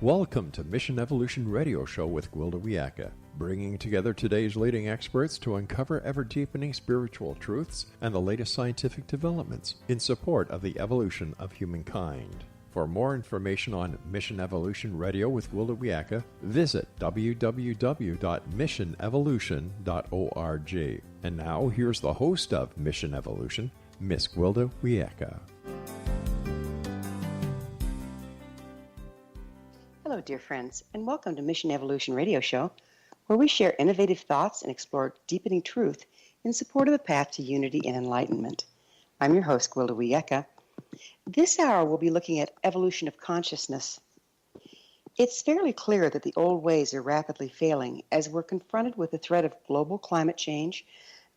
Welcome to Mission Evolution Radio Show with Gwilda Wiyaka, bringing together today's leading experts to uncover ever-deepening spiritual truths and the latest scientific developments in support of the evolution of humankind. For more information on Mission Evolution Radio with Gwilda Wiyaka, visit www.missionevolution.org. And now, here's the host of Mission Evolution, Miss Gwilda Wiyaka. Hello, dear friends, and welcome to Mission Evolution Radio Show, where we share innovative thoughts and explore deepening truth in support of the path to unity and enlightenment. I'm your host, Gwilda Wiyaka. This hour, we'll be looking at evolution of consciousness. It's fairly clear that the old ways are rapidly failing as we're confronted with the threat of global climate change,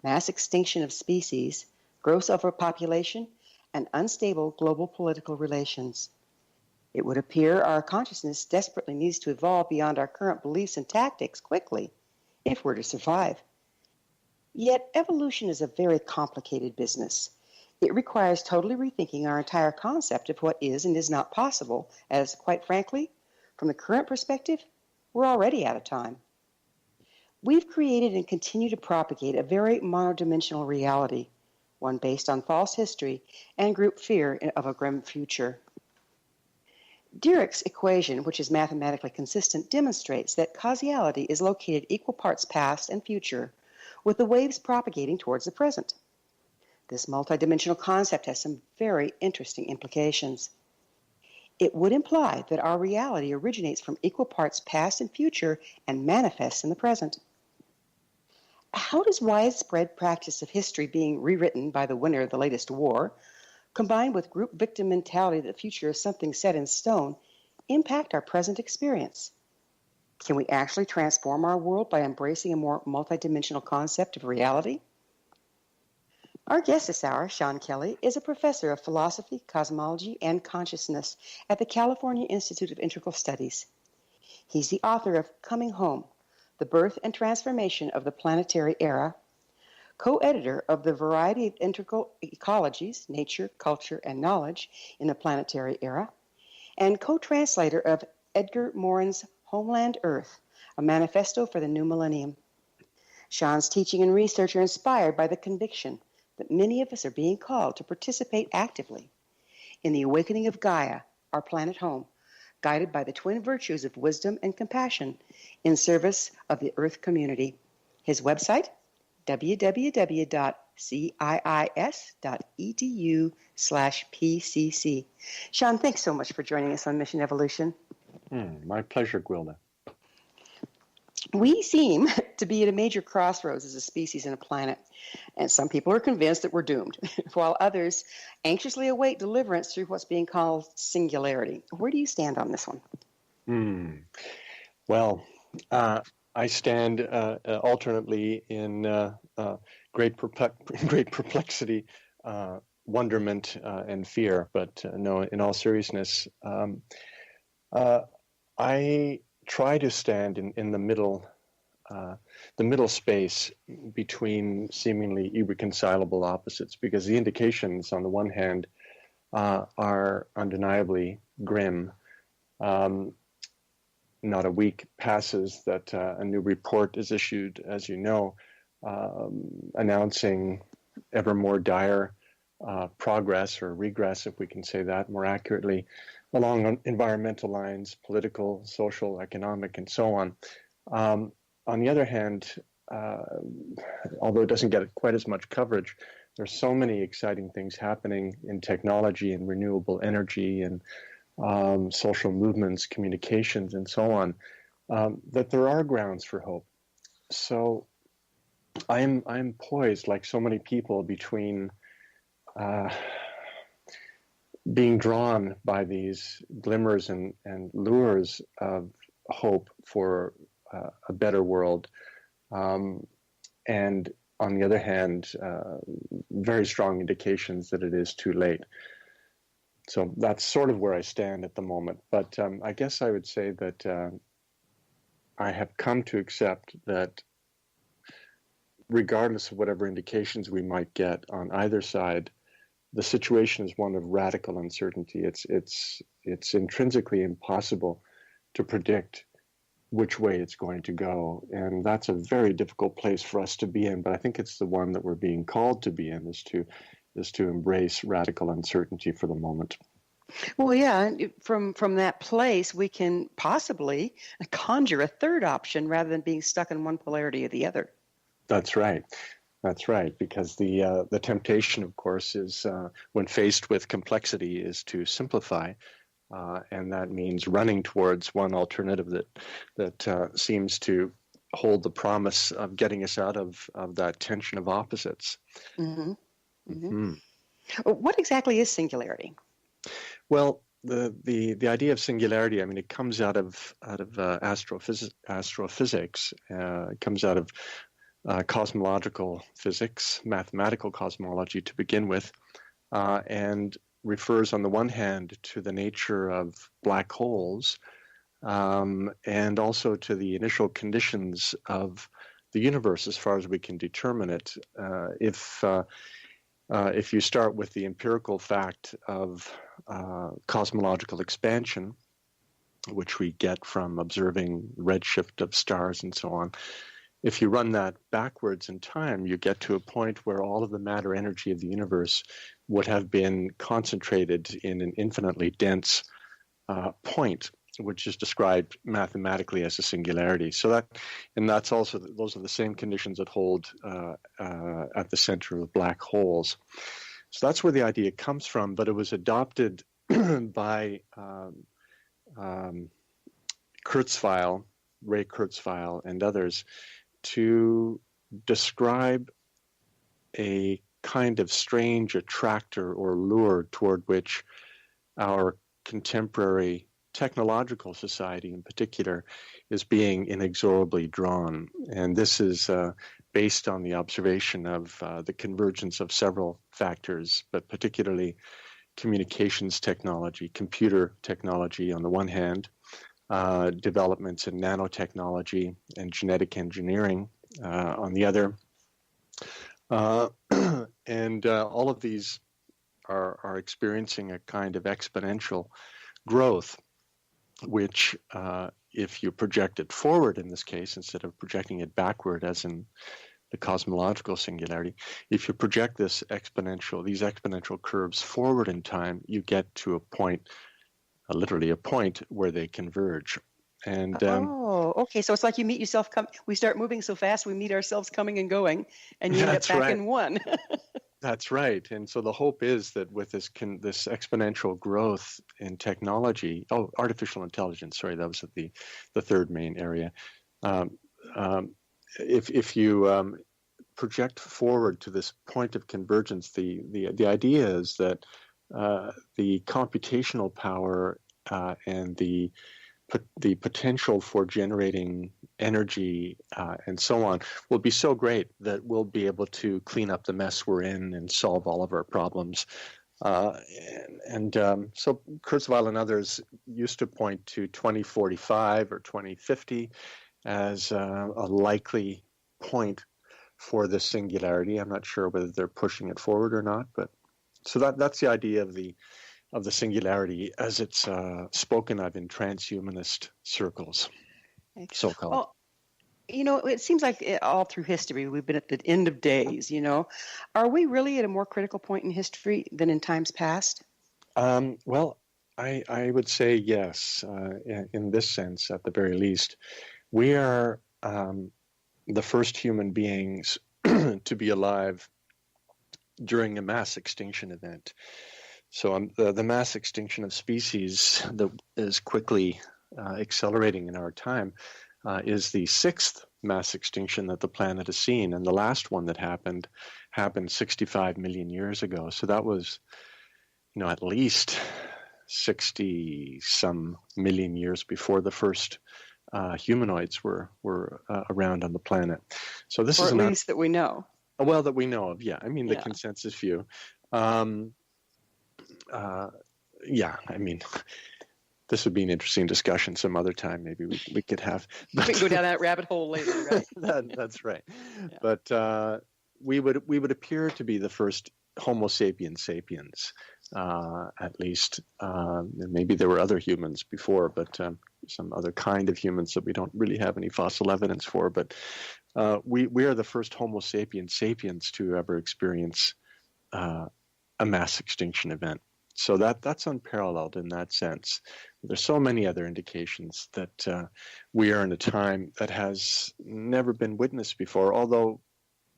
mass extinction of species, gross overpopulation, and unstable global political relations. It would appear our consciousness desperately needs to evolve beyond our current beliefs and tactics quickly, if we're to survive. Yet, evolution is a very complicated business. It requires totally rethinking our entire concept of what is and is not possible, as, quite frankly, from the current perspective, we're already out of time. We've created and continue to propagate a very monodimensional reality, one based on false history and group fear of a grim future. Diric's equation, which is mathematically consistent, demonstrates that causality is located equal parts past and future, with the waves propagating towards the present. This multidimensional concept has some very interesting implications. It would imply that our reality originates from equal parts past and future and manifests in the present. How does widespread practice of history being rewritten by the winner of the latest war, combined with group victim mentality that the future is something set in stone, impact our present experience? Can we actually transform our world by embracing a more multidimensional concept of reality? Our guest this hour, Sean Kelly, is a professor of philosophy, cosmology, and consciousness at the California Institute of Integral Studies. He's the author of Coming Home, The Birth and Transformation of the Planetary Era, co-editor of the Variety of Integral Ecologies, Nature, Culture, and Knowledge in the Planetary Era, and co-translator of Edgar Morin's Homeland, Earth, a manifesto for the new Millennium. Sean's teaching and research are inspired by the conviction that many of us are being called to participate actively in the awakening of Gaia, our planet home, guided by the twin virtues of wisdom and compassion in service of the Earth community. His website, www.ciis.edu/PCC. Sean, thanks so much for joining us on Mission Evolution. My pleasure, Gwilda. We seem to be at a major crossroads as a species and a planet, and some people are convinced that we're doomed, while others anxiously await deliverance through what's being called singularity. Where do you stand on this one? Well, I stand alternately in great perplexity, wonderment, and fear. But no, in all seriousness, I try to stand in the middle space between seemingly irreconcilable opposites, because the indications, on the one hand, are undeniably grim. Not a week passes that a new report is issued, as you know, announcing ever more dire progress or regress, if we can say that more accurately, along environmental lines, political, social, economic, and so on. On the other hand, although it doesn't get quite as much coverage, there's so many exciting things happening in technology and renewable energy and social movements, communications, and so on, that there are grounds for hope. So I'm poised, like so many people, between being drawn by these glimmers and lures of hope for a better world, and on the other hand, very strong indications that it is too late. So that's sort of where I stand at the moment. But I guess I would say that I have come to accept that regardless of whatever indications we might get on either side, the situation is one of radical uncertainty. It's intrinsically impossible to predict which way it's going to go. And that's a very difficult place for us to be in, but I think it's the one that we're being called to be in, is to embrace radical uncertainty for the moment. Well, yeah, and from that place, we can possibly conjure a third option rather than being stuck in one polarity or the other. That's right. That's right, because the temptation, of course, is when faced with complexity, is to simplify, and that means running towards one alternative that seems to hold the promise of getting us out of that tension of opposites. Mm-hmm. Mm-hmm. What exactly is singularity? Well, the idea of singularity, I mean, it comes out of astrophysics. It comes out of cosmological physics, mathematical cosmology to begin with, and refers on the one hand to the nature of black holes, and also to the initial conditions of the universe as far as we can determine it. If you start with the empirical fact of cosmological expansion, which we get from observing redshift of stars and so on, if you run that backwards in time, you get to a point where all of the matter energy of the universe would have been concentrated in an infinitely dense point, which is described mathematically as a singularity. That's also, those are the same conditions that hold at the center of black holes. So that's where the idea comes from, but it was adopted by Kurzweil, Ray Kurzweil, and others to describe a kind of strange attractor or lure toward which our contemporary technological society in particular is being inexorably drawn. And this is based on the observation of the convergence of several factors, but particularly communications technology, computer technology on the one hand, developments in nanotechnology and genetic engineering on the other. And all of these are experiencing a kind of exponential growth, which if you project it forward in this case, instead of projecting it backward as in the cosmological singularity, if you project these exponential curves forward in time, you get to a point, literally a point where they converge. And okay. So it's like you meet yourself. We start moving so fast, we meet ourselves coming and going, and you end up back in one. That's right. And so the hope is that with this exponential growth in technology, artificial intelligence, sorry, that was the third main area. If you project forward to this point of convergence, the idea is that the computational power and the potential for generating energy and so on will be so great that we'll be able to clean up the mess we're in and solve all of our problems. So Kurzweil and others used to point to 2045 or 2050 as a likely point for the singularity. I'm not sure whether they're pushing it forward or not, but so that's the idea of the singularity as it's spoken of in transhumanist circles, so-called. Well, it seems like all through history we've been at the end of days. Are we really at a more critical point in history than in times past? Well, I would say yes, in this sense, at the very least. We are the first human beings to be alive during a mass extinction event. So the mass extinction of species that is quickly accelerating in our time is the sixth mass extinction that the planet has seen. And the last one that happened 65 million years ago. So that was, at least 60-some million years before the first humanoids were around on the planet. So this is at least that we know. Well, that we know of, yeah. I mean, the consensus view. This would be an interesting discussion some other time. Maybe we could have. We can go down that rabbit hole later, right? That's right. Yeah. But we would appear to be the first Homo sapiens sapiens, at least. Maybe there were other humans before, but some other kind of humans that we don't really have any fossil evidence for. But we are the first Homo sapiens sapiens to ever experience a mass extinction event. So that's unparalleled in that sense. There's so many other indications that we are in a time that has never been witnessed before. Although,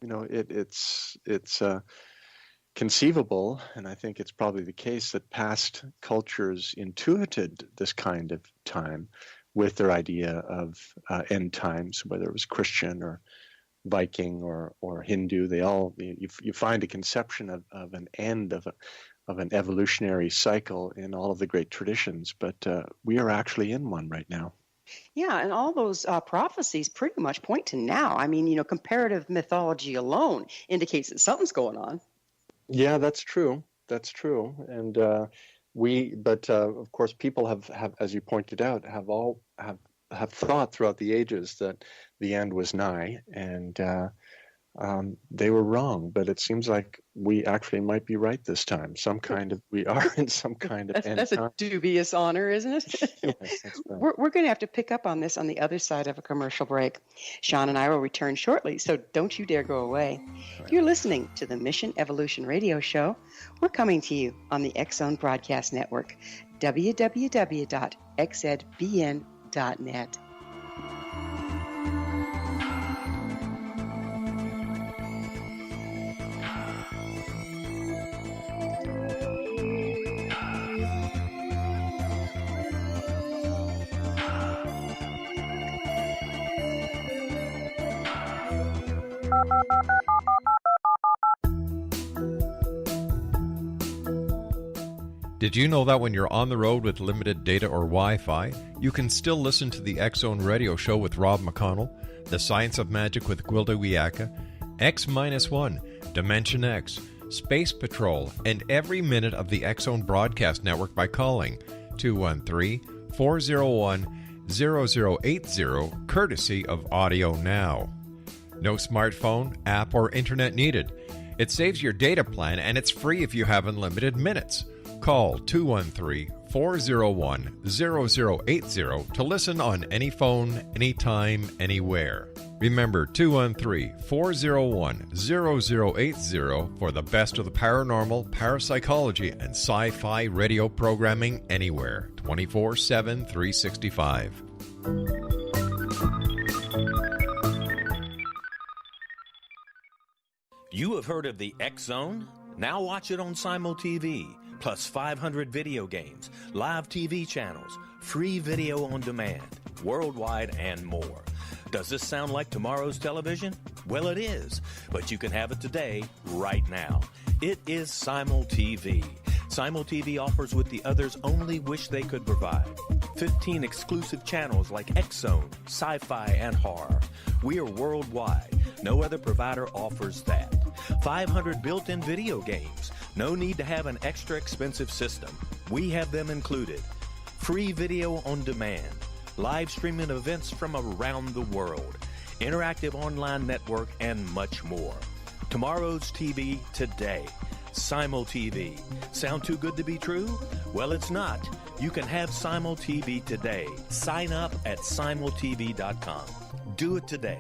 it's conceivable, and I think it's probably the case, that past cultures intuited this kind of time with their idea of end times, whether it was Christian or Viking or Hindu. They all you find a conception of an end of an evolutionary cycle in all of the great traditions, but we are actually in one right now. Yeah, and all those prophecies pretty much point to now. I mean, comparative mythology alone indicates that something's going on. Yeah, that's true. That's true. And but of course, people have, as you pointed out, have thought throughout the ages that the end was nigh, and they were wrong. But it seems like we actually might be right this time. We are in some kind of end That's time. a dubious honor, isn't it? Yes, that's right. We're going to have to pick up on this on the other side of a commercial break. Sean and I will return shortly, so don't you dare go away. You're listening to the Mission Evolution Radio Show. We're coming to you on the X-Zone Broadcast Network, www.xzbn.net. Did you know that when you're on the road with limited data or Wi-Fi, you can still listen to the X-Zone Radio Show with Rob McConnell, The Science of Magic with Gwilda Wiyaka, X-1, Dimension X, Space Patrol, and every minute of the X-Zone Broadcast Network by calling 213-401-0080, courtesy of Audio Now. No smartphone, app, or internet needed. It saves your data plan, and it's free if you have unlimited minutes. Call 213-401-0080 to listen on any phone, anytime, anywhere. Remember 213-401-0080 for the best of the paranormal, parapsychology, and sci-fi radio programming anywhere, 24/7, 365. You have heard of the X-Zone? Now watch it on Simul TV. Plus 500 video games, live TV channels, free video on demand, worldwide, and more. Does this sound like tomorrow's television? Well, it is, but you can have it today, right now. It is Simul TV. Simul TV offers what the others only wish they could provide. 15 exclusive channels like X-Zone, sci-fi, and horror. We are worldwide. No other provider offers that. 500 built-in video games. No need to have an extra expensive system. We have them included. Free video on demand. Live streaming events from around the world. Interactive online network, and much more. Tomorrow's TV today. Simul TV. Sound too good to be true? Well, it's not. You can have Simul TV today. Sign up at simultv.com. Do it today.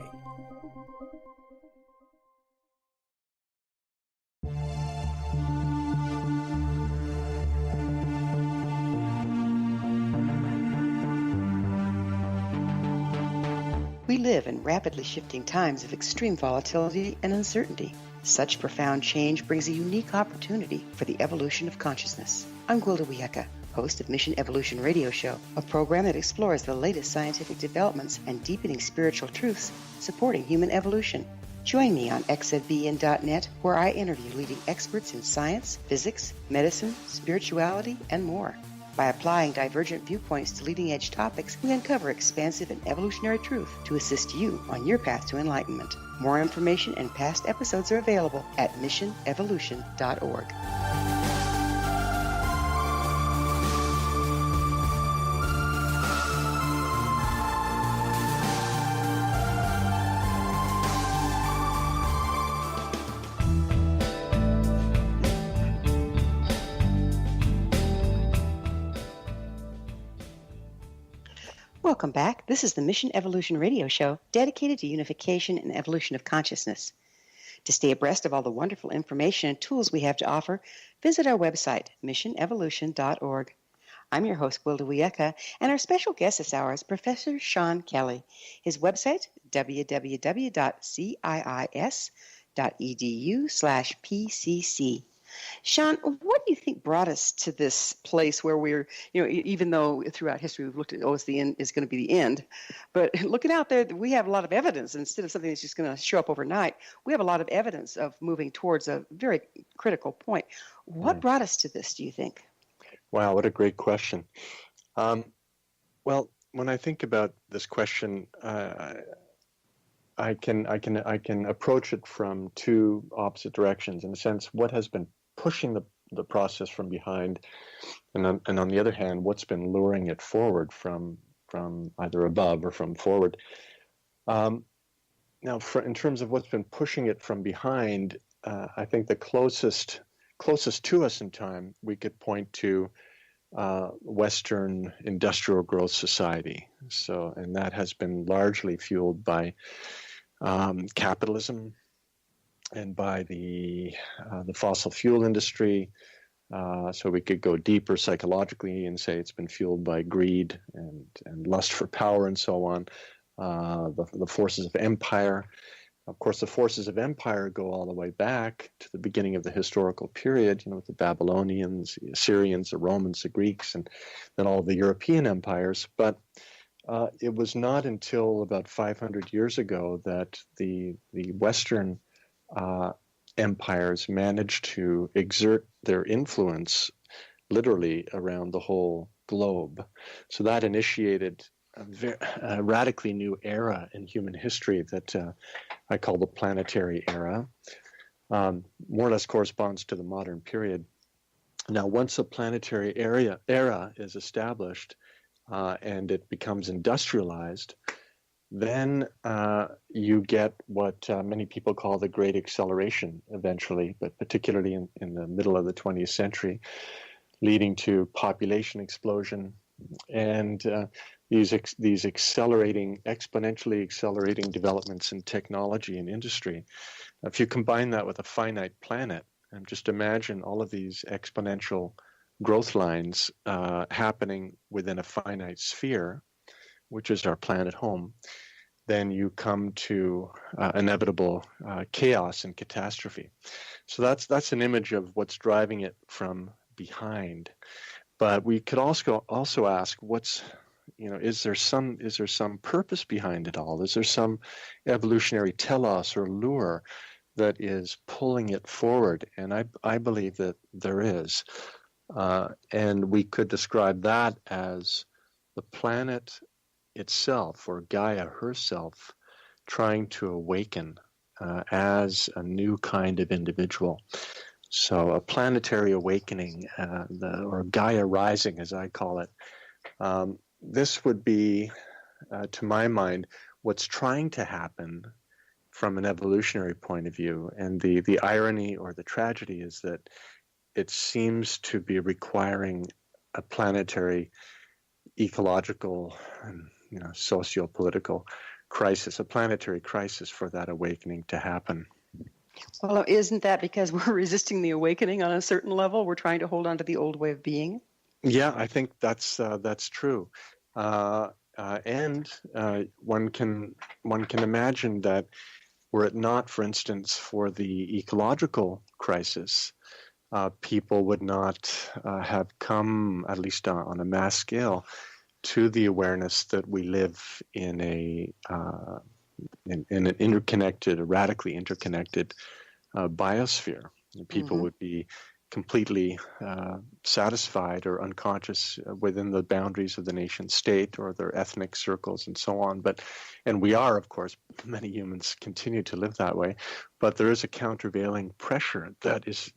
We live in rapidly shifting times of extreme volatility and uncertainty. Such profound change brings a unique opportunity for the evolution of consciousness. I'm Gwilda Wiyaka, host of Mission Evolution Radio Show, a program that explores the latest scientific developments and deepening spiritual truths supporting human evolution. Join me on xzbn.net, where I interview leading experts in science, physics, medicine, spirituality, and more. By applying divergent viewpoints to leading-edge topics, we uncover expansive and evolutionary truth to assist you on your path to enlightenment. More information and past episodes are available at missionevolution.org. Welcome back. This is the Mission Evolution Radio Show dedicated to unification and evolution of consciousness. To stay abreast of all the wonderful information and tools we have to offer, visit our website, missionevolution.org. I'm your host, Gwilda Wiyaka, and our special guest this hour is Professor Sean Kelly. His website, www.ciis.edu/PCC. Sean, what do you think brought us to this place where we're, even though throughout history we've looked at, it's the end, is going to be the end, but looking out there, we have a lot of evidence. Instead of something that's just going to show up overnight, we have a lot of evidence of moving towards a very critical point. What brought us to this, do you think? Wow, what a great question. Well, when I think about this question, I can approach it from two opposite directions. In a sense, what has been pushing the process from behind, and on the other hand, what's been luring it forward from either above or from forward. Now, in terms of what's been pushing it from behind, I think the closest to us in time, we could point to Western industrial growth society. So, and that has been largely fueled by capitalism and by the fossil fuel industry. So we could go deeper psychologically and say it's been fueled by greed and lust for power and so on. The forces of empire. Of course, the forces of empire go all the way back to the beginning of the historical period, with the Babylonians, the Assyrians, the Romans, the Greeks, and then all the European empires. But it was not until about 500 years ago that the Western empires managed to exert their influence literally around the whole globe. So that initiated a radically new era in human history that I call the Planetary Era. More or less corresponds to the modern period. Now, once a planetary era is established and it becomes industrialized, then you get what many people call the Great Acceleration eventually, but particularly in the middle of the 20th century, leading to population explosion and these exponentially accelerating developments in technology and industry. If you combine that with a finite planet, and just imagine all of these exponential growth lines happening within a finite sphere, which is our planet home, then you come to inevitable chaos and catastrophe. So that's an image of what's driving it from behind. But we could also ask, is there some purpose behind it all? Is there some evolutionary telos or lure that is pulling it forward? And I believe that there is. And we could describe that as the planet itself, or Gaia herself, trying to awaken as a new kind of individual. So a planetary awakening, or Gaia rising, as I call it. This would be, to my mind, what's trying to happen from an evolutionary point of view. And the irony or the tragedy is that it seems to be requiring a planetary ecological and socio-political crisis, a planetary crisis for that awakening to happen. Well, isn't that because we're resisting the awakening on a certain level? We're trying to hold on to the old way of being? Yeah, I think that's true. And one can imagine that were it not, for instance, for the ecological crisis, people would not have come, at least on a mass scale, to the awareness that we live in an interconnected, a radically interconnected biosphere. People would be completely satisfied or unconscious within the boundaries of the nation state or their ethnic circles and so on. And we are, of course, many humans continue to live that way, but there is a countervailing pressure that is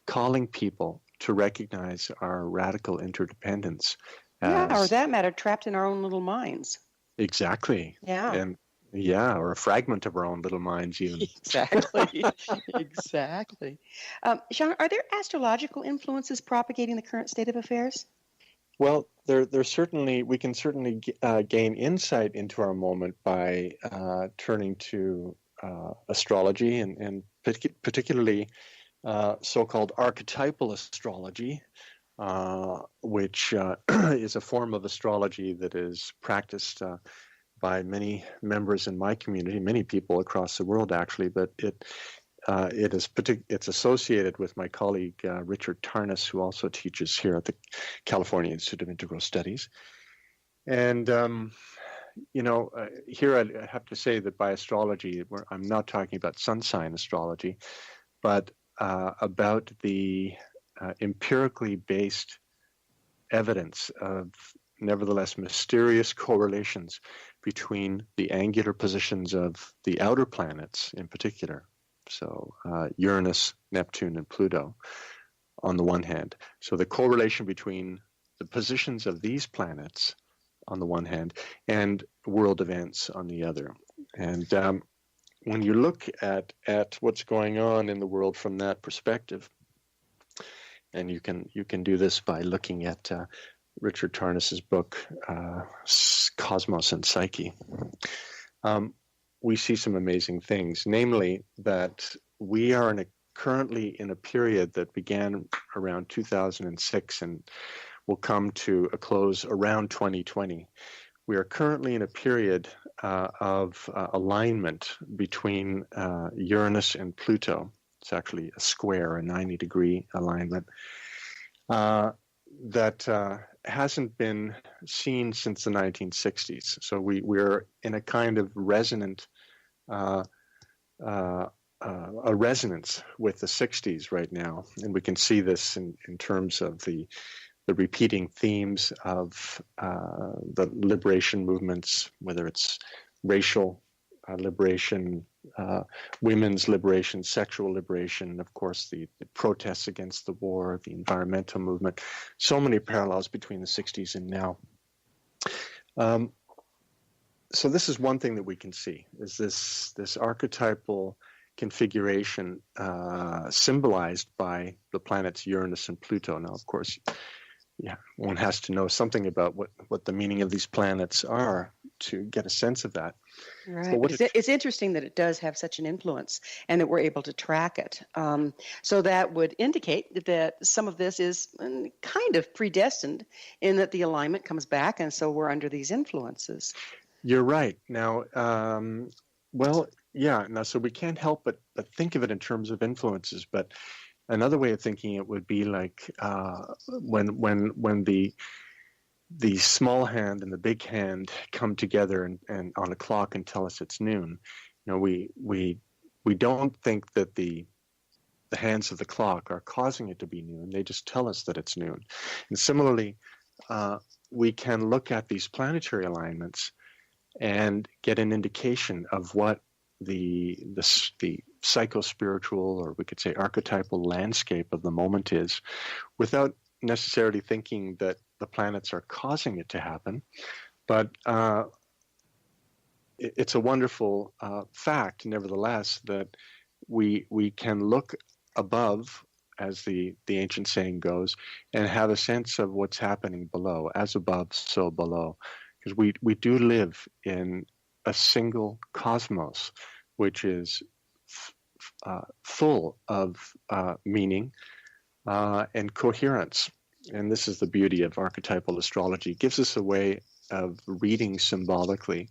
calling people to recognize our radical interdependence. Or that matter, trapped in our own little minds. Exactly. Yeah. Or a fragment of our own little minds, even. Exactly. Exactly. Sean, are there astrological influences propagating the current state of affairs? Well, there's certainly, we can certainly gain insight into our moment by turning to astrology and particularly so-called archetypal astrology, which is a form of astrology that is practiced by many members in my community, many people across the world actually, but it's associated with my colleague Richard Tarnas, who also teaches here at the California Institute of Integral Studies. And here I have to say that by astrology, I'm not talking about sun sign astrology, but about the empirically based evidence of nevertheless mysterious correlations between the angular positions of the outer planets in particular. So Uranus, Neptune, and Pluto on the one hand. So the correlation between the positions of these planets on the one hand and world events on the other. And when you look at what's going on in the world from that perspective, and you can do this by looking at Richard Tarnas's book, Cosmos and Psyche, we see some amazing things, namely that we are currently in a period that began around 2006 and will come to a close around 2020. We are currently in a period of alignment between Uranus and Pluto. It's actually a square, a 90-degree alignment that hasn't been seen since the 1960s. So we're in a kind of resonant, a resonance with the 60s right now. And we can see this in terms of the repeating themes of the liberation movements, whether it's racial liberation, women's liberation, sexual liberation, and of course the protests against the war, the environmental movement. So many parallels between the 60s and now. So this is one thing that we can see, is this archetypal configuration symbolized by the planets Uranus and Pluto. Now, of course, one has to know something about what the meaning of these planets are to get a sense of that. Right. It's interesting that it does have such an influence and that we're able to track it. So that would indicate that some of this is kind of predestined in that the alignment comes back, and so we're under these influences. You're right. Now, now, so we can't help but think of it in terms of influences, but another way of thinking it would be like when the small hand and the big hand come together and on a clock and tell us it's noon. We don't think that the hands of the clock are causing it to be noon. They just tell us that it's noon. And similarly, we can look at these planetary alignments and get an indication of what the psycho-spiritual, or we could say archetypal landscape of the moment is, without necessarily thinking that the planets are causing it to happen. But it's a wonderful fact, nevertheless, that we can look above, as the ancient saying goes, and have a sense of what's happening below. As above, so below. Because we do live in a single cosmos, which is full of meaning and coherence. And this is the beauty of archetypal astrology. It gives us a way of reading symbolically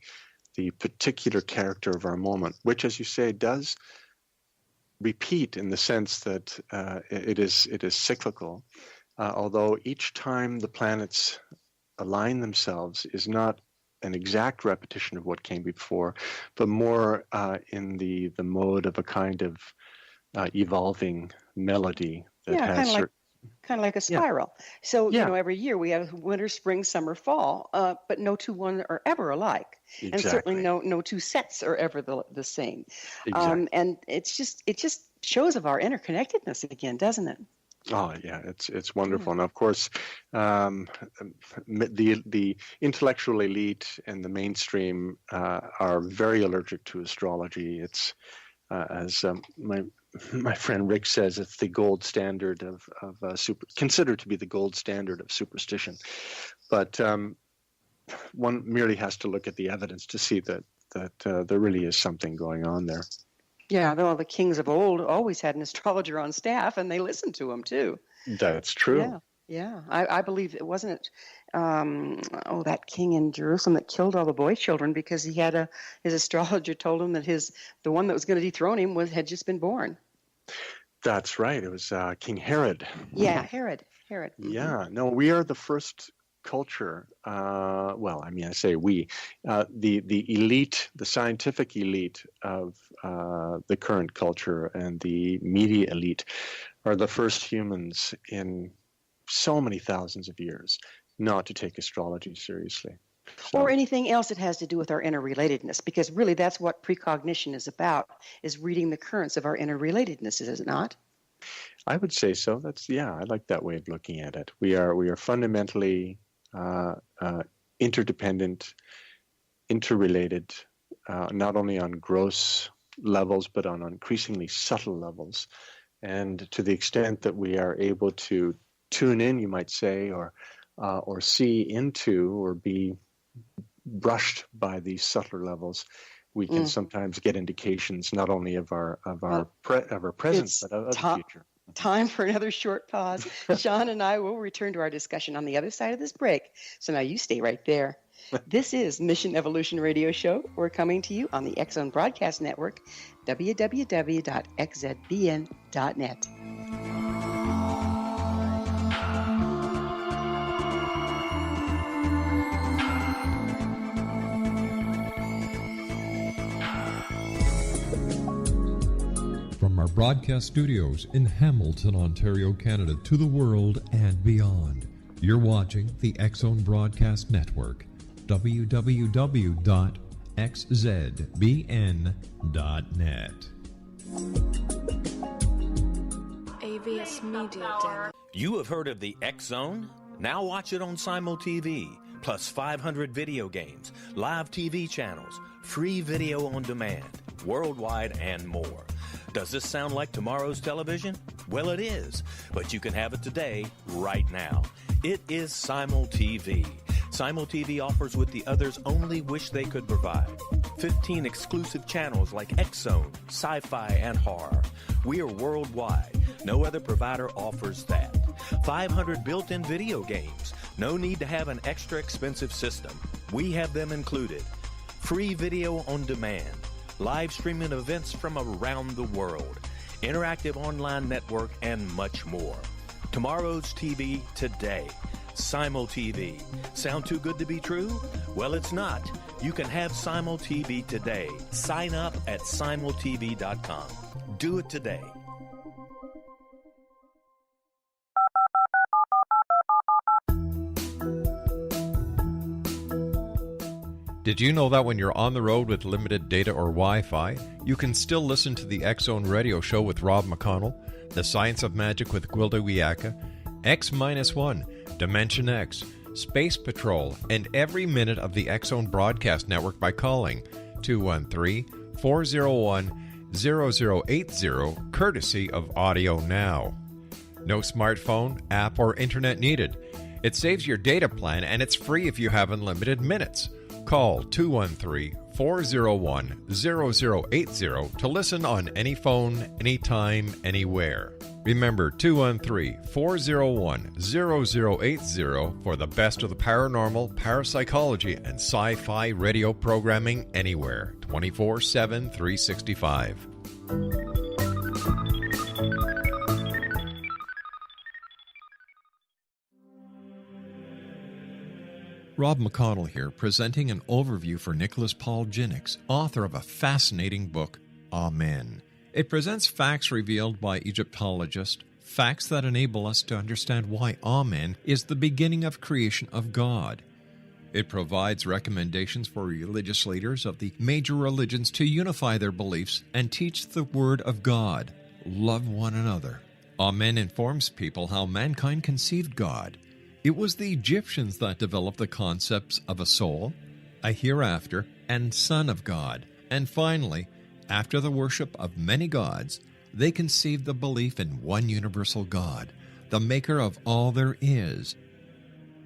the particular character of our moment, which, as you say, does repeat in the sense that it is cyclical, although each time the planets align themselves is not an exact repetition of what came before, but more in the mode of a kind of evolving melody that has kind of like a spiral. Yeah. So, every year we have winter, spring, summer, fall, but no two ones are ever alike. Exactly. And certainly no two sets are ever the same. Exactly. And it just shows of our interconnectedness again, doesn't it? Oh yeah, it's wonderful, and of course, the intellectual elite and the mainstream are very allergic to astrology. It's as my friend Rick says it's the gold standard of considered to be the gold standard of superstition. But one merely has to look at the evidence to see that there really is something going on there. Yeah, though the kings of old always had an astrologer on staff, and they listened to him too. That's true. Yeah. I believe it wasn't that king in Jerusalem that killed all the boy children because he had his astrologer told him that the one that was going to dethrone him had just been born. That's right. It was King Herod. Yeah, Herod. Mm-hmm. Yeah. No, we are the first culture. I say we, the elite, the scientific elite of the current culture and the media elite are the first humans in so many thousands of years not to take astrology seriously. Or anything else that has to do with our interrelatedness, because really that's what precognition is about, is reading the currents of our interrelatedness, is it not? I would say so. I like that way of looking at it. We are fundamentally interdependent, interrelated, not only on gross levels, but on increasingly subtle levels. And to the extent that we are able to tune in, you might say, or see into, or be brushed by these subtler levels, we can sometimes get indications not only of our present, but of the future. Time for another short pause. Sean and I will return to our discussion on the other side of this break. So now you stay right there. This is Mission Evolution Radio Show. We're coming to you on the X Zone Broadcast Network, www.xzbn.net. From our broadcast studios in Hamilton, Ontario, Canada, to the world and beyond, you're watching the X Zone Broadcast Network, www.xzbn.net. AVS Media Den. You have heard of the X Zone? Now watch it on Simul TV, plus 500 video games, live TV channels, free video on demand, worldwide, and more. Does this sound like tomorrow's television? Well, it is, but you can have it today, right now. It is Simul TV. Simul TV offers what the others only wish they could provide. 15 exclusive channels like X-Zone, Sci-Fi, and Horror. We are worldwide. No other provider offers that. 500 built-in video games. No need to have an extra expensive system. We have them included. Free video on demand. Live streaming events from around the world, interactive online network, and much more. Tomorrow's TV today. Simul TV. Sound too good to be true? Well, it's not. You can have Simul TV today. Sign up at simultv.com. Do it today. Did you know that when you're on the road with limited data or Wi-Fi, you can still listen to the X Zone Radio Show with Rob McConnell, The Science of Magic with Gwilda Wiyaka, X-1, Dimension X, Space Patrol, and every minute of the X Zone Broadcast Network by calling 213-401-0080, courtesy of Audio Now. No smartphone, app, or internet needed. It saves your data plan, and it's free if you have unlimited minutes. Call 213-401-0080 to listen on any phone, anytime, anywhere. Remember 213-401-0080 for the best of the paranormal, parapsychology, and sci-fi radio programming anywhere, 24/7, 365. Rob McConnell here, presenting an overview for Nicholas Paul Jennings, author of a fascinating book, Amen. It presents facts revealed by Egyptologists, facts that enable us to understand why Amen is the beginning of creation of God. It provides recommendations for religious leaders of the major religions to unify their beliefs and teach the Word of God. Love one another. Amen informs people how mankind conceived God. It was the Egyptians that developed the concepts of a soul, a hereafter, and Son of God. And finally, after the worship of many gods, they conceived the belief in one universal God, the maker of all there is.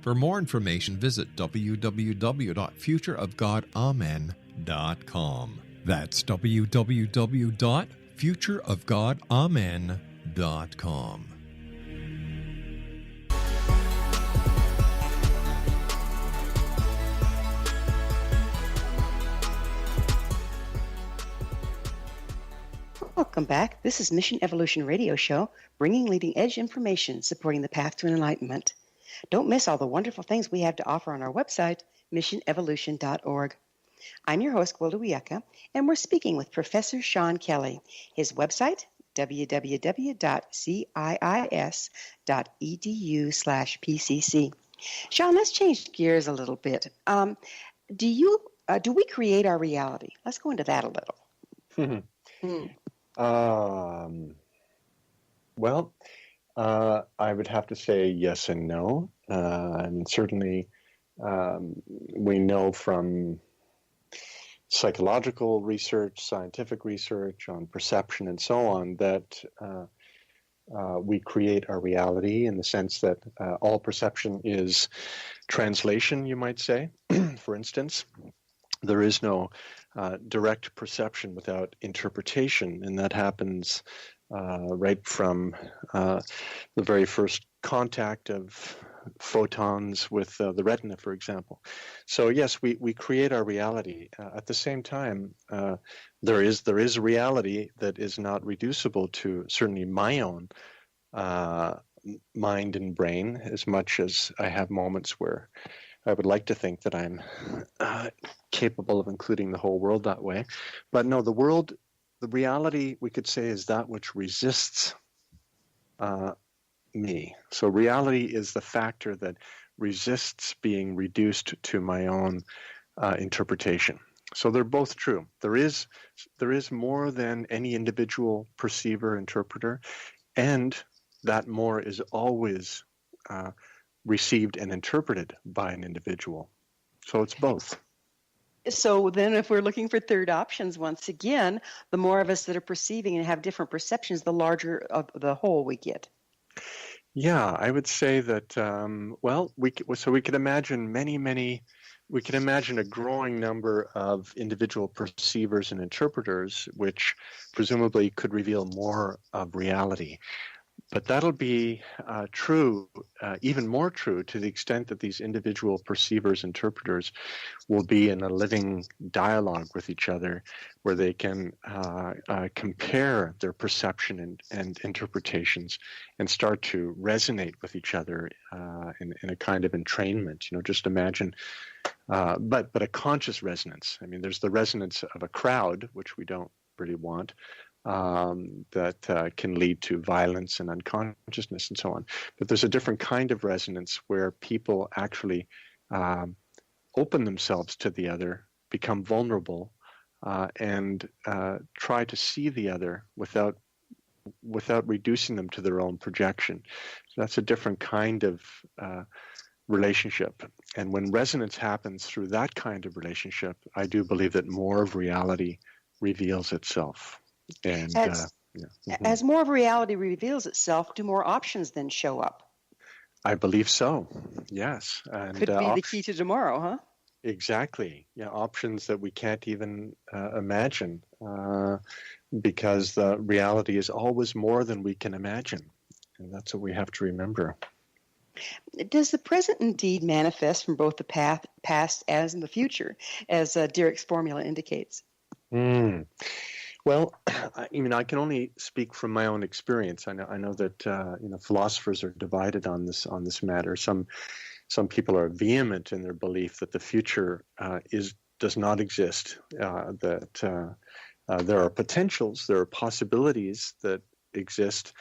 For more information, visit www.futureofgodamen.com. That's www.futureofgodamen.com. Welcome back. This is Mission Evolution Radio Show, bringing leading-edge information supporting the path to enlightenment. Don't miss all the wonderful things we have to offer on our website, missionevolution.org. I'm your host, Gwilda Wiyaka, and we're speaking with Professor Sean Kelly. His website, www.ciis.edu/PCC. Sean, let's change gears a little bit. Do we create our reality? Let's go into that a little. Well, I would have to say yes and no. And certainly we know from psychological research, scientific research on perception and so on that we create our reality in the sense that all perception is translation, you might say. For instance, there is no direct perception without interpretation, and that happens right from the very first contact of photons with the retina, for example. So yes, we create our reality. At the same time, there is a reality that is not reducible to certainly my own mind and brain, as much as I have moments where I would like to think that I'm capable of including the whole world that way. But no, the reality, we could say, is that which resists me. So reality is the factor that resists being reduced to my own interpretation. So they're both true. There is more than any individual perceiver, interpreter, and that more is always received and interpreted by an individual. So it's both. So then if we're looking for third options, once again, the more of us that are perceiving and have different perceptions, the larger of the whole we get. Yeah, I would say that, we could imagine we could imagine a growing number of individual perceivers and interpreters, which presumably could reveal more of reality. But that'll be true, even more true, to the extent that these individual perceivers, interpreters will be in a living dialogue with each other, where they can compare their perception and interpretations and start to resonate with each other in a kind of entrainment. Just imagine, but a conscious resonance. I mean, there's the resonance of a crowd, which we don't really want. That can lead to violence and unconsciousness and so on. But there's a different kind of resonance where people actually open themselves to the other, become vulnerable, and try to see the other without reducing them to their own projection. So that's a different kind of relationship. And when resonance happens through that kind of relationship, I do believe that more of reality reveals itself. And as more of reality reveals itself, do more options then show up? I believe so, yes. And could be the key to tomorrow, huh? Exactly. Yeah, options that we can't even imagine, because the reality is always more than we can imagine. And that's what we have to remember. Does the present indeed manifest from both the past as in the future, as Dirac's formula indicates? Well, I can only speak from my own experience. I know that philosophers are divided on this matter. Some people are vehement in their belief that the future does not exist. That there are potentials, there are possibilities that exist,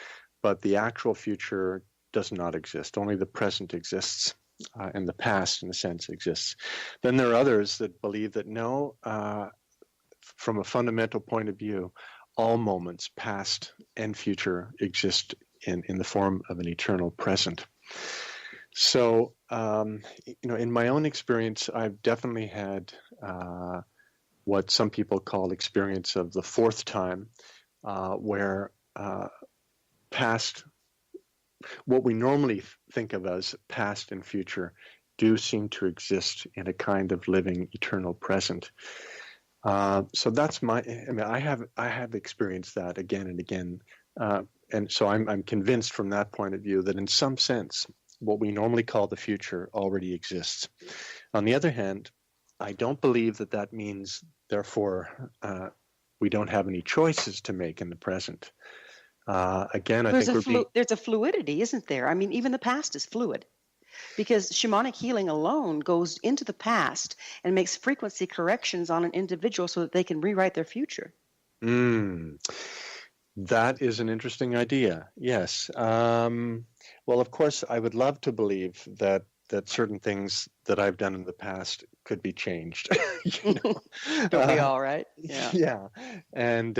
but the actual future does not exist. Only the present exists, and the past, in a sense, exists. Then there are others that believe that no. From a fundamental point of view, all moments, past and future, exist in the form of an eternal present. So, in my own experience, I've definitely had what some people call experience of the fourth time, where past, what we normally think of as past and future, do seem to exist in a kind of living eternal present. So that's I have experienced that again and again. And so I'm convinced from that point of view that in some sense, what we normally call the future already exists. On the other hand, I don't believe that means, therefore, we don't have any choices to make in the present. Again, I think there's a fluidity, isn't there? I mean, even the past is fluid, because shamanic healing alone goes into the past and makes frequency corrections on an individual so that they can rewrite their future. That is an interesting idea. Yes. Well, of course, I would love to believe that certain things that I've done in the past could be changed. Don't we all, right? Yeah. Yeah. And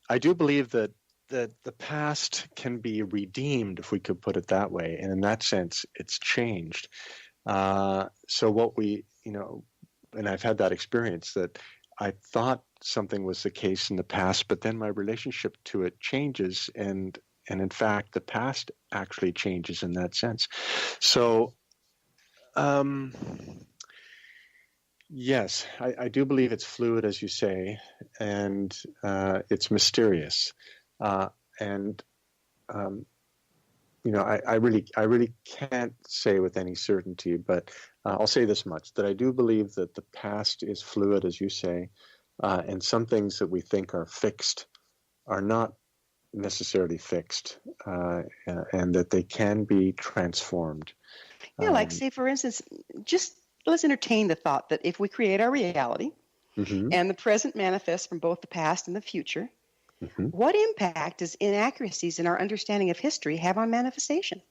I do believe that the past can be redeemed, if we could put it that way. And in that sense, it's changed. So what and I've had that experience that I thought something was the case in the past, but then my relationship to it changes, and in fact, the past actually changes in that sense. So, yes, I do believe it's fluid, as you say, and it's mysterious. I really can't say with any certainty, but I'll say this much, that I do believe that the past is fluid, as you say, and some things that we think are fixed are not necessarily fixed, and that they can be transformed. Yeah, like say, for instance, just let's entertain the thought that if we create our reality and the present manifests from both the past and the future, what impact does inaccuracies in our understanding of history have on manifestation?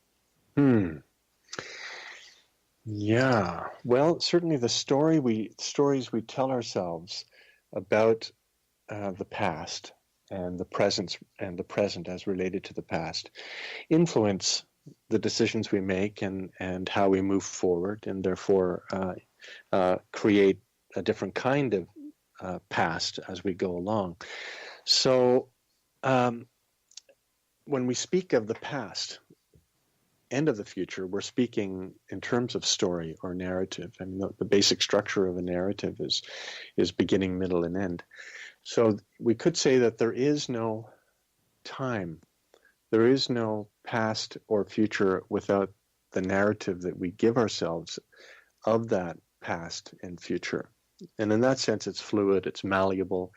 Yeah. Well, certainly the stories we tell ourselves about the past and the present as related to the past influence the decisions we make and how we move forward, and therefore create a different kind of past as we go along. So when we speak of the past and of the future, we're speaking in terms of story or narrative. I mean, the basic structure of a narrative is beginning, middle, and end. So we could say that there is no time, there is no past or future without the narrative that we give ourselves of that past and future. And in that sense, it's fluid, it's malleable,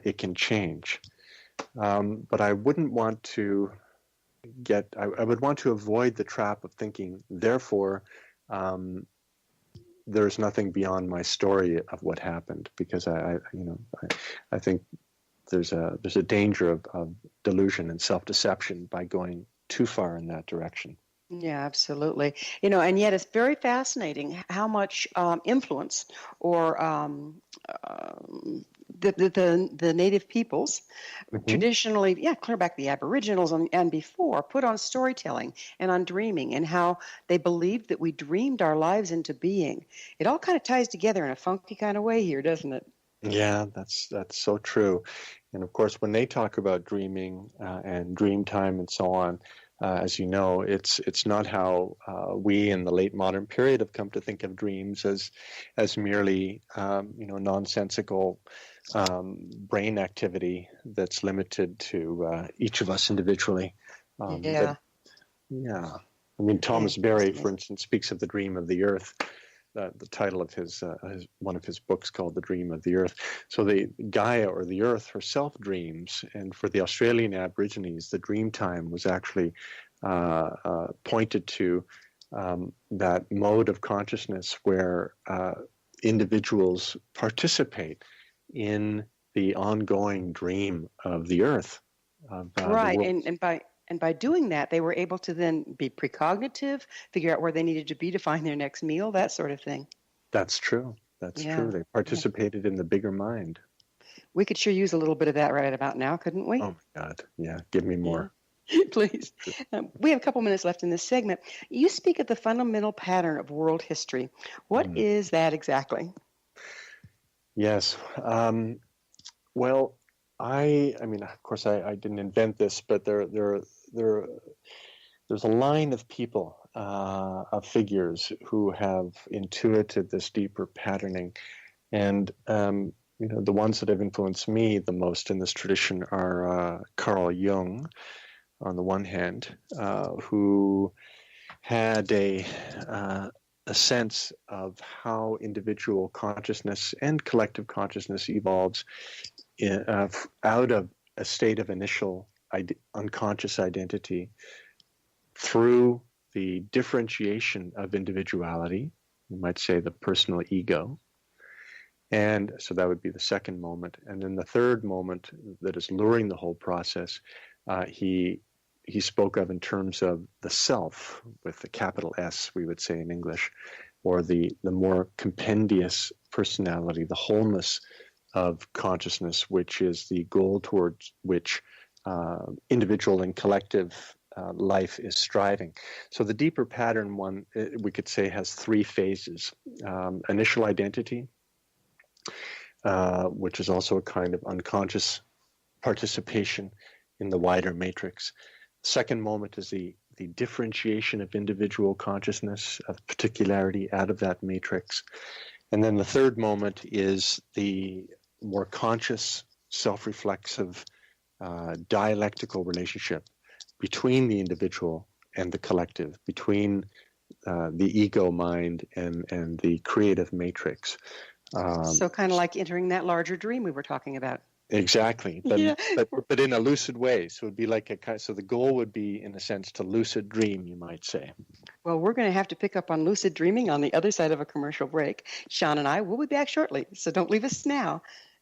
it can change. But I wouldn't want to I would want to avoid the trap of thinking, therefore, there's nothing beyond my story of what happened, because I think there's a danger of delusion and self-deception by going too far in that direction. Yeah, absolutely. And yet it's very fascinating how much influence or the native peoples traditionally, clear back the Aboriginals and before, put on storytelling and on dreaming, and how they believed that we dreamed our lives into being. It all kind of ties together in a funky kind of way here, doesn't it? Yeah, that's so true. And of course, when they talk about dreaming and dream time and so on, as you know, it's not how we in the late modern period have come to think of dreams as merely nonsensical brain activity that's limited to each of us individually. I mean, Thomas Berry, for instance, speaks of the dream of the earth. The title of his one of his books called The Dream of the Earth. So the Gaia, or the Earth herself, dreams, and for the Australian Aborigines, the dream time was actually pointed to that mode of consciousness where individuals participate in the ongoing dream of the Earth. Right, and by doing that, they were able to then be precognitive, figure out where they needed to be to find their next meal, that sort of thing. That's true. That's true. They participated in the bigger mind. We could sure use a little bit of that right about now, couldn't we? Oh, my God. Yeah, give me more. Please. We have a couple minutes left in this segment. You speak of the fundamental pattern of world history. What is that exactly? Yes. Well, I mean, of course, I didn't invent this, but there's a line of people, of figures who have intuited this deeper patterning, and the ones that have influenced me the most in this tradition are Carl Jung, on the one hand, who had a sense of how individual consciousness and collective consciousness evolves out of a state of initial unconscious identity through the differentiation of individuality, you might say the personal ego. And so that would be the second moment. And then the third moment that is luring the whole process, he spoke of in terms of the self, with the capital S, we would say in English, or the more compendious personality, the wholeness of consciousness, which is the goal towards which individual and collective life is striving. So the deeper pattern one, we could say, has three phases. Initial identity, which is also a kind of unconscious participation in the wider matrix. Second moment is the differentiation of individual consciousness, of particularity out of that matrix. And then the third moment is the more conscious, self-reflexive, dialectical relationship between the individual and the collective, between the ego mind and the creative matrix. So kind of like entering that larger dream we were talking about. Exactly, but, Yeah. but in a lucid way. So it'd be like so the goal would be, in a sense, to lucid dream, you might say. Well, we're going to have to pick up on lucid dreaming on the other side of a commercial break. Sean and I will be back shortly, so don't leave us now.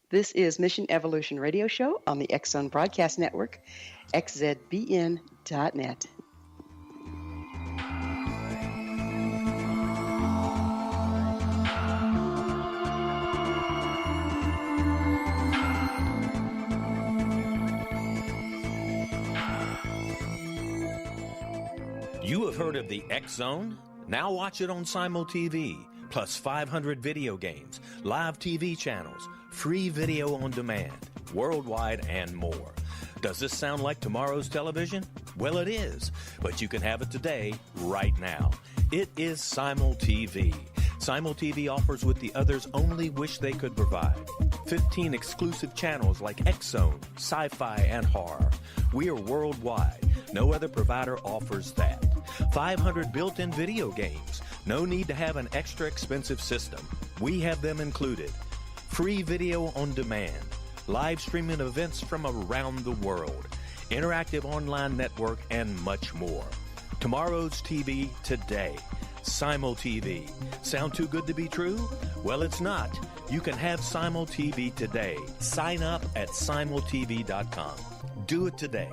This is Mission Evolution Radio Show on the X Zone Broadcast Network, xzbn.net. You have heard of the X Zone? Now watch it on Simul TV, plus 500 video games, live TV channels, free video on demand, worldwide, and more. Does this sound like tomorrow's television? Well, it is, but you can have it today, right now. It is Simul TV. Simul TV offers what the others only wish they could provide. 15 exclusive channels like X Zone, sci-fi, and horror. We are worldwide. No other provider offers that. 500 built-in video games. No need to have an extra expensive system. We have them included. Free video on demand. Live streaming events from around the world. Interactive online network, and much more. Tomorrow's TV today. Simul TV. Sound too good to be true? Well, it's not. You can have Simul TV today. Sign up at simultv.com. Do it today.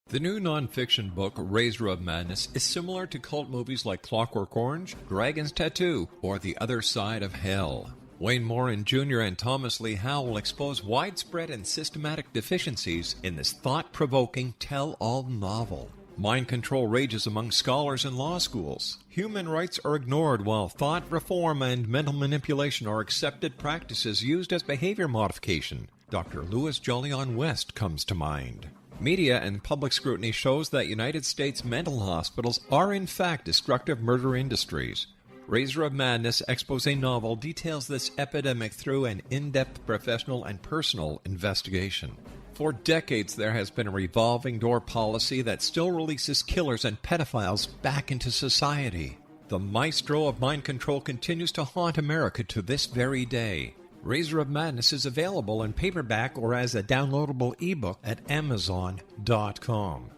The new nonfiction book, Razor of Madness, is similar to cult movies like Clockwork Orange, Dragon's Tattoo, or The Other Side of Hell. Wayne Morin Jr. and Thomas Lee Howell expose widespread and systematic deficiencies in this thought-provoking tell-all novel. Mind control rages among scholars in law schools. Human rights are ignored while thought reform and mental manipulation are accepted practices used as behavior modification. Dr. Louis Jolyon West comes to mind. Media and public scrutiny shows that United States mental hospitals are in fact destructive murder industries. Razor of Madness expose novel details this epidemic through an in-depth professional and personal investigation. For decades, there has been a revolving door policy that still releases killers and pedophiles back into society. The maestro of mind control continues to haunt America to this very day. Razor of Madness is available in paperback or as a downloadable ebook at Amazon.com.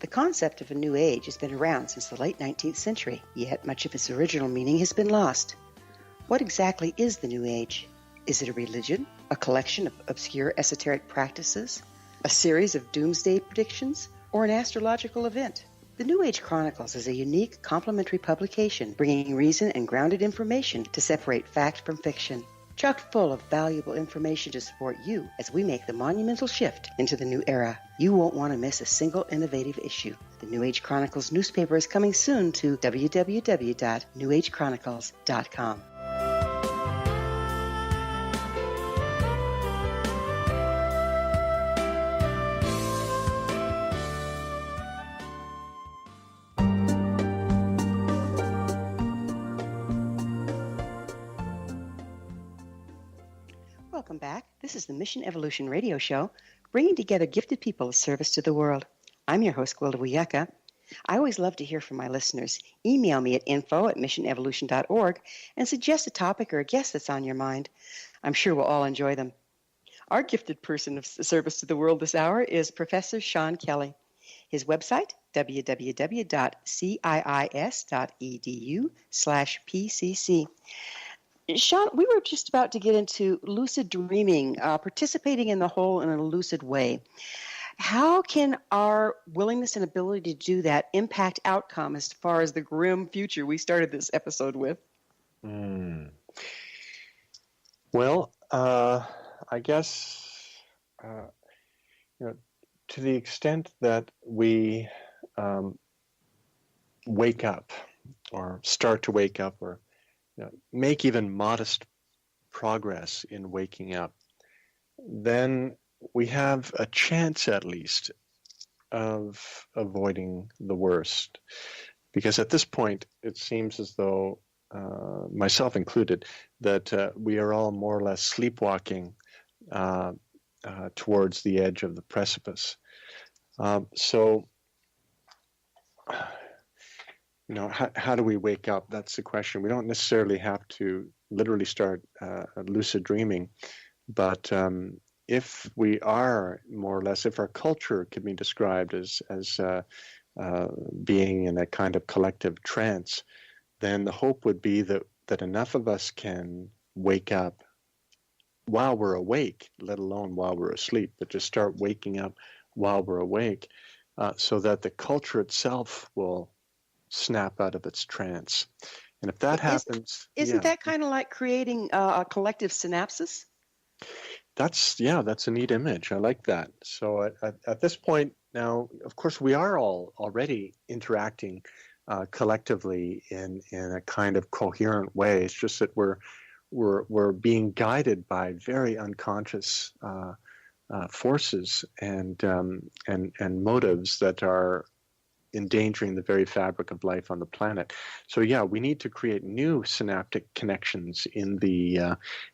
The concept of a new age has been around since the late 19th century, yet much of its original meaning has been lost. What exactly is the new age? Is it a religion, a collection of obscure esoteric practices, a series of doomsday predictions, or an astrological event? The New Age Chronicles is a unique, complementary publication bringing reason and grounded information to separate fact from fiction. chock full of valuable information to support you as we make the monumental shift into the new era. You won't want to miss a single innovative issue. The New Age Chronicles newspaper is coming soon to www.newagechronicles.com. Welcome back. This is the Mission Evolution Radio Show, bringing together gifted people of service to the world. I'm your host, Gwilda Wiyaka. I always love to hear from my listeners. Email me at info@missionevolution.org and suggest a topic or a guest that's on your mind. I'm sure we'll all enjoy them. Our gifted person of service to the world this hour is Professor Sean Kelly. His website, www.ciis.edu/PCC. Sean, we were just about to get into lucid dreaming, participating in the whole in a lucid way. How can our willingness and ability to do that impact outcome as far as the grim future we started this episode with? Well, I guess, to the extent that we wake up or start to wake up or make even modest progress in waking up, then we have a chance at least of avoiding the worst. Because at this point, it seems as though, myself included, that we are all more or less sleepwalking towards the edge of the precipice. So, how do we wake up? That's the question. We don't necessarily have to literally start lucid dreaming, but if we are more or less, if our culture can be described as being in a kind of collective trance, then the hope would be that enough of us can wake up while we're awake, let alone while we're asleep, but just start waking up while we're awake, so that the culture itself will snap out of its trance. And if that happens... Isn't that kind of like creating a collective synapses? That's a neat image. I like that. So at this point now, of course, we are all already interacting collectively in a kind of coherent way. It's just that we're being guided by very unconscious forces and motives that are endangering the very fabric of life on the planet. So we need to create new synaptic connections in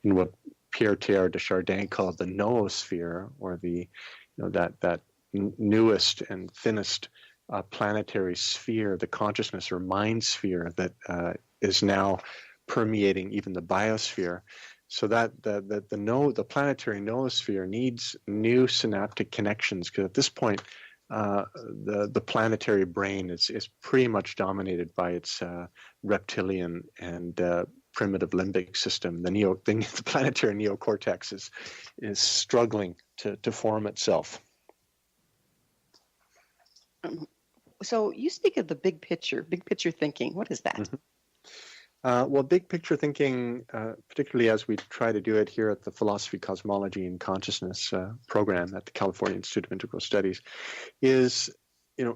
what Pierre Teilhard de Chardin called the noosphere, or that newest and thinnest planetary sphere, the consciousness or mind sphere that is now permeating even the biosphere. So that the planetary noosphere needs new synaptic connections, because at this point the planetary brain is pretty much dominated by its reptilian and primitive limbic system. The planetary neocortex is struggling to form itself. So you speak of the big picture thinking. What is that? Mm-hmm. Well, big picture thinking, particularly as we try to do it here at the Philosophy, Cosmology, and Consciousness program at the California Institute of Integral Studies, is,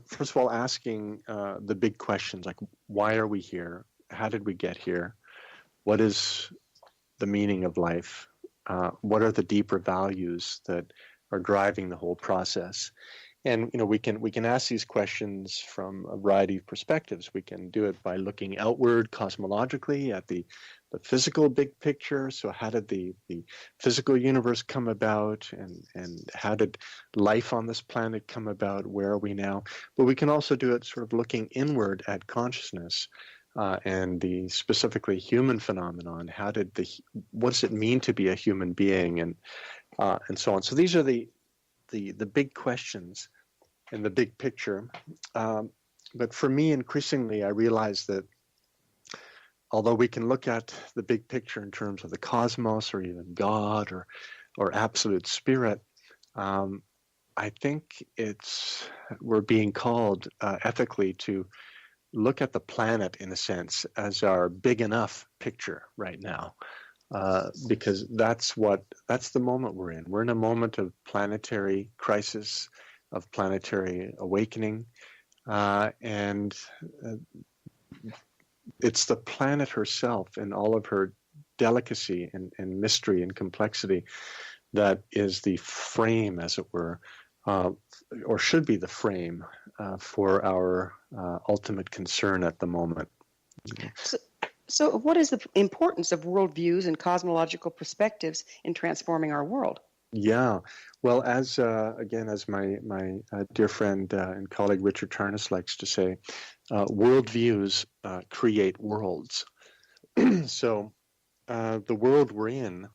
first of all, asking the big questions like, why are we here? How did we get here? What is the meaning of life? What are the deeper values that are driving the whole process? And we can ask these questions from a variety of perspectives. We can do it by looking outward cosmologically at the physical big picture. So how did the physical universe come about, and how did life on this planet come about? Where are we now? But we can also do it sort of looking inward at consciousness and the specifically human phenomenon. What does it mean to be a human being, and so on. So these are the big questions in the big picture. But for me, increasingly, I realize that although we can look at the big picture in terms of the cosmos or even God or absolute spirit, I think we're being called ethically to look at the planet, in a sense, as our big enough picture right now. because that's the moment we're in. We're in a moment of planetary crisis, of planetary awakening, and it's the planet herself and all of her delicacy and mystery and complexity that is the frame, as it were, or should be the frame for our ultimate concern at the moment. So what is the importance of worldviews and cosmological perspectives in transforming our world? Yeah, well, as my dear friend and colleague Richard Tarnas likes to say, worldviews create worlds. So the world we're in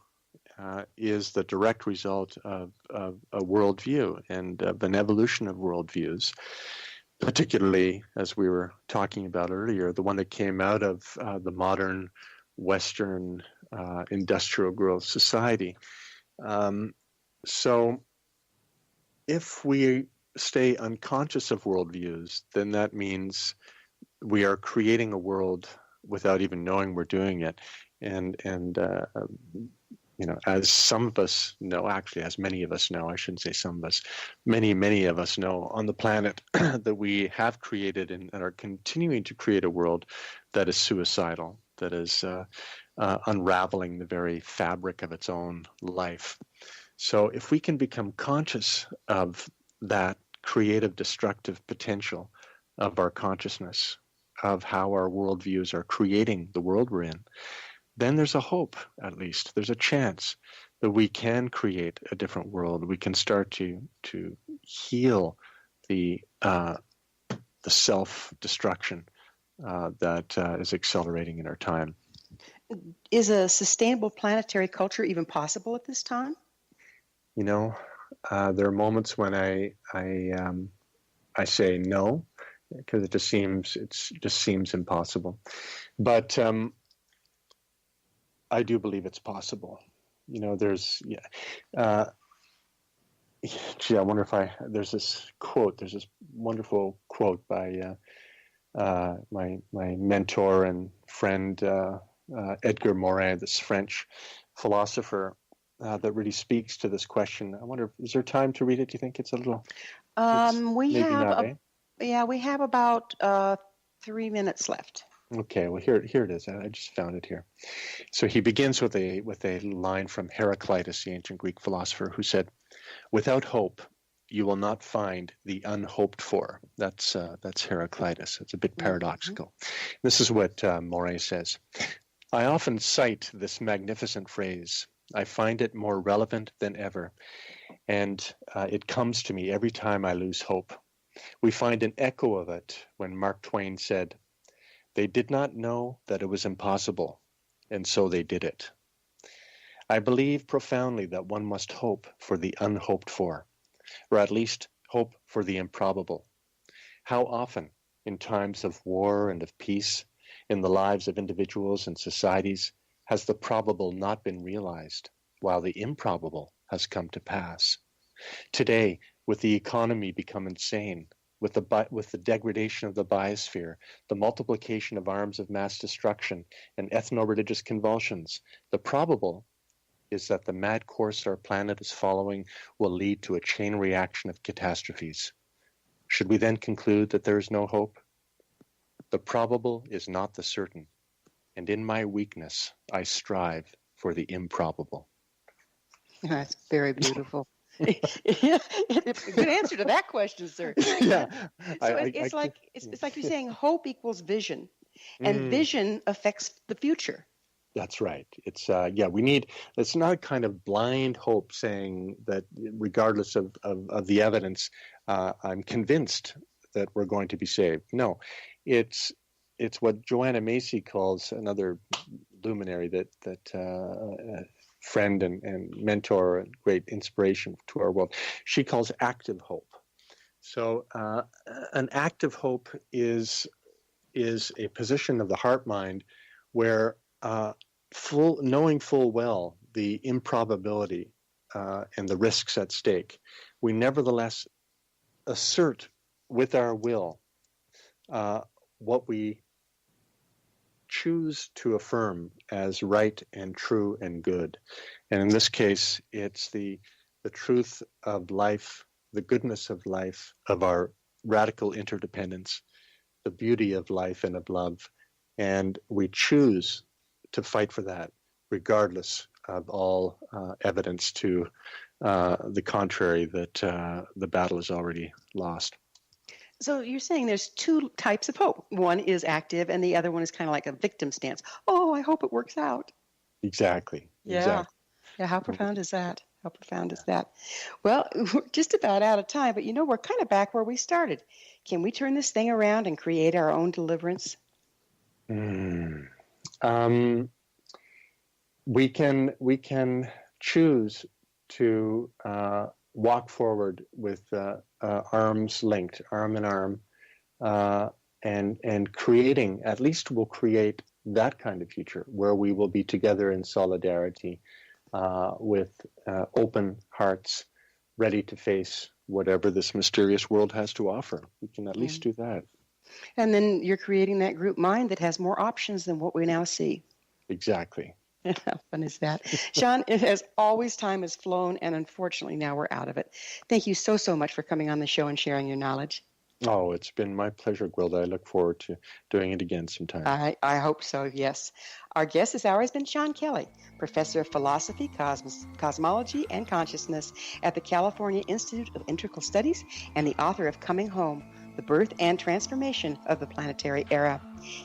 is the direct result of a worldview and of an evolution of worldviews, particularly, as we were talking about earlier, the one that came out of the modern Western industrial growth society. So if we stay unconscious of worldviews, then that means we are creating a world without even knowing we're doing it. And as some of us know, actually, as many of us know, I shouldn't say some of us, many of us know on the planet that we have created and are continuing to create a world that is suicidal, that is unraveling the very fabric of its own life. So if we can become conscious of that creative, destructive potential of our consciousness, of how our worldviews are creating the world we're in, then there's a hope, at least. There's a chance that we can create a different world. We can start to heal the self-destruction that is accelerating in our time. Is a sustainable planetary culture even possible at this time? There are moments when I say no, because it just seems impossible. But I do believe it's possible. I wonder if there's this wonderful quote by my mentor and friend Edgar Morin, this French philosopher, that really speaks to this question. I wonder, is there time to read it? Do you think it's a little? We have about 3 minutes left. Okay, well here it is. I just found it here. So he begins with a line from Heraclitus, the ancient Greek philosopher, who said, "Without hope, you will not find the unhoped for." That's Heraclitus. It's a bit paradoxical. Mm-hmm. This is what Morin says. "I often cite this magnificent phrase. I find it more relevant than ever, and it comes to me every time I lose hope. We find an echo of it when Mark Twain said, 'They did not know that it was impossible, and so they did it.' I believe profoundly that one must hope for the unhoped for, or at least hope for the improbable. How often, in times of war and of peace, in the lives of individuals and societies, has the probable not been realized, while the improbable has come to pass? Today, with the economy become insane, with the degradation of the biosphere, the multiplication of arms of mass destruction, and ethno-religious convulsions, the probable is that the mad course our planet is following will lead to a chain reaction of catastrophes. Should we then conclude that there is no hope? The probable is not the certain, and in my weakness, I strive for the improbable." That's very beautiful. Yeah, good answer to that question, sir. Yeah, so it's like you're saying hope equals vision, and vision affects the future. That's right. It's it's not a kind of blind hope saying that regardless of the evidence, I'm convinced that we're going to be saved. No, it's what Joanna Macy calls, another luminary that friend and mentor and great inspiration to our world. She calls active hope. So an active hope is a position of the heart mind where knowing full well the improbability and the risks at stake, we nevertheless assert with our will what we choose to affirm as right and true and good. And in this case, it's the truth of life, the goodness of life, of our radical interdependence, the beauty of life and of love. And we choose to fight for that, regardless of all evidence to the contrary, that the battle is already lost. So you're saying there's two types of hope. One is active, and the other one is kind of like a victim stance. Oh, I hope it works out. Exactly. Yeah. Exactly. Yeah. How profound is that? How profound is that? Well, we're just about out of time, but we're kind of back where we started. Can we turn this thing around and create our own deliverance? We can choose to walk forward with arms linked, arm in arm, and creating, at least we'll create that kind of future where we will be together in solidarity with open hearts, ready to face whatever this mysterious world has to offer. We can at least do that. And then you're creating that group mind that has more options than what we now see. Exactly. How fun is that? Sean, as always, time has flown, and unfortunately now we're out of it. Thank you so much for coming on the show and sharing your knowledge. Oh, it's been my pleasure, Gwilda. I look forward to doing it again sometime. I hope so, yes. Our guest this hour has been Sean Kelly, Professor of Philosophy, Cosmology, and Consciousness at the California Institute of Integral Studies and the author of Coming Home, The Birth and Transformation of the Planetary Era.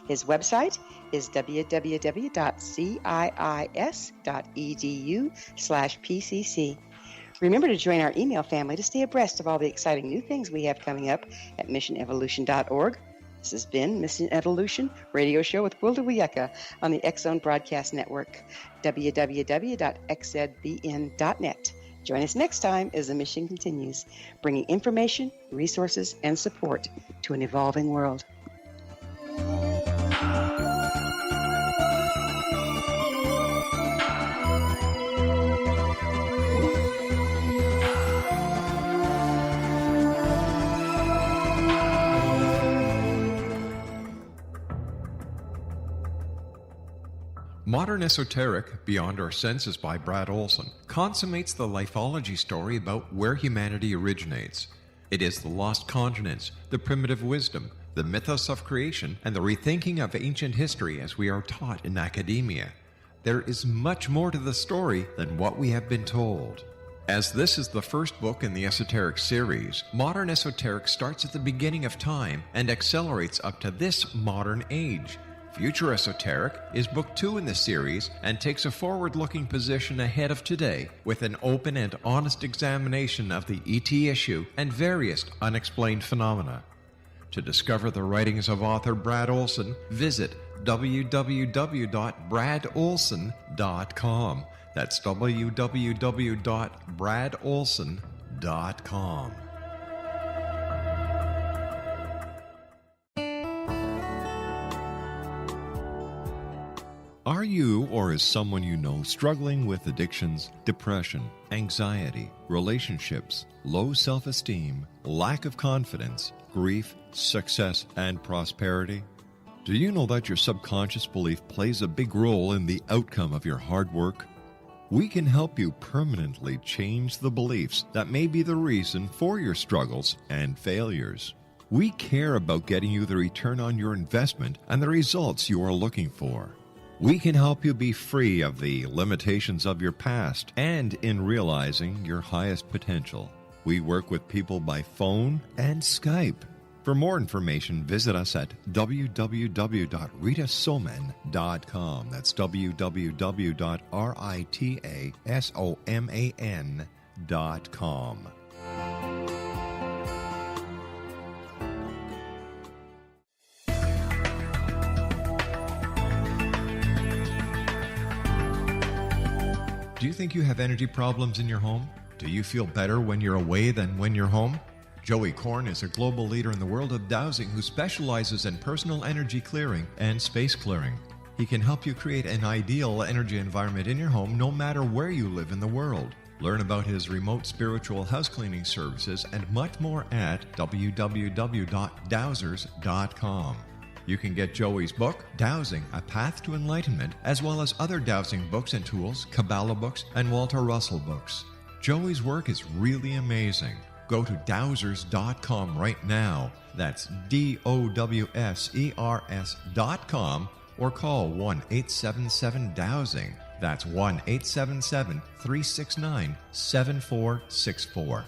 His website is www.ciis.edu/PCC. Remember to join our email family to stay abreast of all the exciting new things we have coming up at missionevolution.org. This has been Mission Evolution Radio Show with Gwilda Wiyaka on the X-Zone Broadcast Network, www.xzbn.net. Join us next time as the mission continues, bringing information, resources, and support to an evolving world. Modern Esoteric, Beyond Our Senses by Brad Olson, consummates the lifeology story about where humanity originates. It is the lost continents, the primitive wisdom, the mythos of creation, and the rethinking of ancient history as we are taught in academia. There is much more to the story than what we have been told. As this is the first book in the Esoteric series, Modern Esoteric starts at the beginning of time and accelerates up to this modern age. Future Esoteric is book 2 in the series and takes a forward-looking position ahead of today with an open and honest examination of the ET issue and various unexplained phenomena. To discover the writings of author Brad Olson, visit www.bradolson.com. That's www.bradolson.com. Are you or is someone you know struggling with addictions, depression, anxiety, relationships, low self-esteem, lack of confidence, grief, success, and prosperity? Do you know that your subconscious belief plays a big role in the outcome of your hard work? We can help you permanently change the beliefs that may be the reason for your struggles and failures. We care about getting you the return on your investment and the results you are looking for. We can help you be free of the limitations of your past and in realizing your highest potential. We work with people by phone and Skype. For more information, visit us at www.ritasoman.com. That's www.ritasoman.com. Do you think you have energy problems in your home? Do you feel better when you're away than when you're home? Joey Korn is a global leader in the world of dowsing who specializes in personal energy clearing and space clearing. He can help you create an ideal energy environment in your home no matter where you live in the world. Learn about his remote spiritual house cleaning services and much more at www.dowsers.com. You can get Joey's book, Dowsing, A Path to Enlightenment, as well as other dowsing books and tools, Kabbalah books, and Walter Russell books. Joey's work is really amazing. Go to dowsers.com right now. That's DOWSERS.com, or call 1-877-DOWSING. That's 1-877-369-7464.